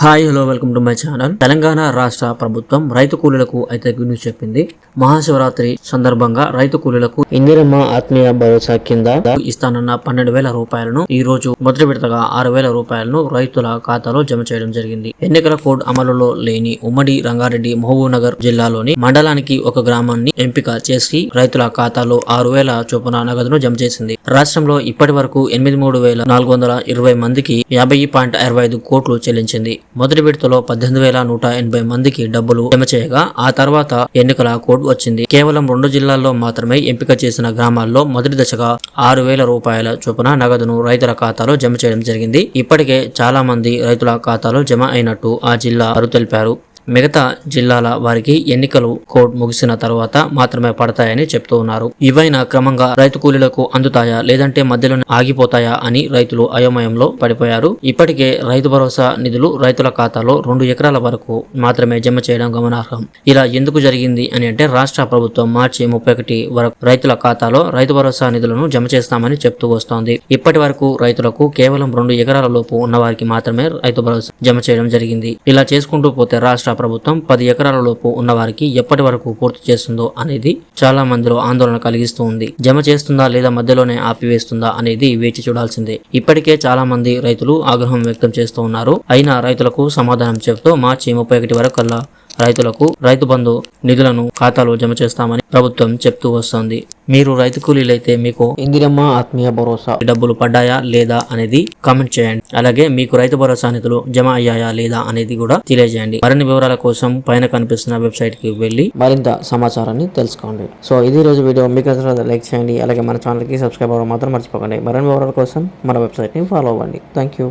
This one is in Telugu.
Hi hello welcome to my channel. Telangana రాష్ట్ర ప్రభుత్వం రైతు కూలీలకు అయితే గుడ్ న్యూస్ చెప్పింది. మహాశివరాత్రి సందర్భంగా రైతు కూలీలకు ఇందిరమ్మ ఆత్మీయ భరోసా కింద ఇస్తానన్న 12,000 రూపాయలను ఈ రోజు మొదటి విడతగా 6,000 రూపాయలను రైతుల ఖాతాలో జమ చేయడం జరిగింది. ఎన్నికల కోడ్ అమలులో లేని ఉమ్మడి రంగారెడ్డి మహబూబ్నగర్ జిల్లాలోని మండలానికి ఒక గ్రామాన్ని ఎంపిక చేసి రైతుల ఖాతాలో 6,000 చొప్పున నగదును జమ చేసింది. రాష్ట్రంలో ఇప్పటి వరకు 83,420 మందికి 50.65 కోట్లు చెల్లించింది. మొదటి విడతలో 18,180 మందికి డబ్బులు జమ చేయగా ఆ తర్వాత ఎన్నికల కోడ్ వచ్చింది. కేవలం 2 జిల్లాల్లో మాత్రమే ఎంపిక చేసిన గ్రామాల్లో మొదటి దశగా 6,000 రూపాయల చొప్పున నగదును రైతుల ఖాతాలో జమ చేయడం జరిగింది. ఇప్పటికే చాలా మంది రైతుల ఖాతాలో జమ అయినట్టు ఆ జిల్లా వారు తెలిపారు. మిగతా జిల్లాల వారికి ఎన్నికలు కోడ్ ముగిసిన తర్వాత మాత్రమే పడతాయని చెప్తూ ఉన్నారు. ఇవైనా క్రమంగా రైతు కూలీలకు అందుతాయా లేదంటే మధ్యలోనే ఆగిపోతాయా అని రైతులు అయోమయంలో పడిపోయారు. ఇప్పటికే రైతు భరోసా నిధులు రైతుల ఖాతాలో 2 ఎకరాల వరకు మాత్రమే జమ చేయడం గమనార్హం. ఇలా ఎందుకు జరిగింది అని అంటే రాష్ట్ర ప్రభుత్వం మార్చి 31 వరకు రైతుల ఖాతాలో రైతు భరోసా నిధులను జమ చేస్తామని చెప్తూ వస్తోంది. ఇప్పటి వరకు రైతులకు కేవలం 2 ఎకరాల లోపు ఉన్న వారికి మాత్రమే రైతు భరోసా జమ చేయడం జరిగింది. ఇలా చేసుకుంటూ పోతే రాష్ట్ర ప్రభుత్వం 10 ఎకరాల లోపు ఉన్న వారికి ఎప్పటి వరకు పూర్తి చేస్తుందో అనేది చాలా మందిలో ఆందోళన కలిగిస్తూ ఉంది. జమ చేస్తుందా లేదా మధ్యలోనే ఆపివేస్తుందా అనేది వేచి చూడాల్సిందే. ఇప్పటికే చాలా మంది రైతులు ఆగ్రహం వ్యక్తం చేస్తూ ఉన్నారు. అయినా రైతులకు సమాధానం చెబుతూ మార్చి 31 వరకు కల్లా రైతులకు రైతు బంధు నిధులను ఖాతాలో జమ చేస్తామని ప్రభుత్వం చెప్తూ వస్తోంది. మీరు రైతు కూలీలైతే మీకు ఇందిరమ్మ ఆత్మీయ భరోసా డబ్బులు పడ్డాయా లేదా అనేది కామెంట్ చేయండి. అలాగే మీకు రైతు భరోసా నిధులు జమ అయ్యాయా లేదా అనేది కూడా తెలియజేయండి. మరిన్ని వివరాల కోసం పైన కనిపిస్తున్న వెబ్సైట్ కి వెళ్లి మరింత సమాచారాన్ని తెలుసుకోండి. సో ఇది రోజు వీడియో. మీకు లైక్ చేయండి. అలాగే మన ఛానల్ కి సబ్స్క్రైబ్ అవ్వడం మాత్రం మర్చిపోకండి. మరిన్ని వివరాల కోసం మన వెబ్సైట్ ని ఫాలో అవ్వండి. Thank you.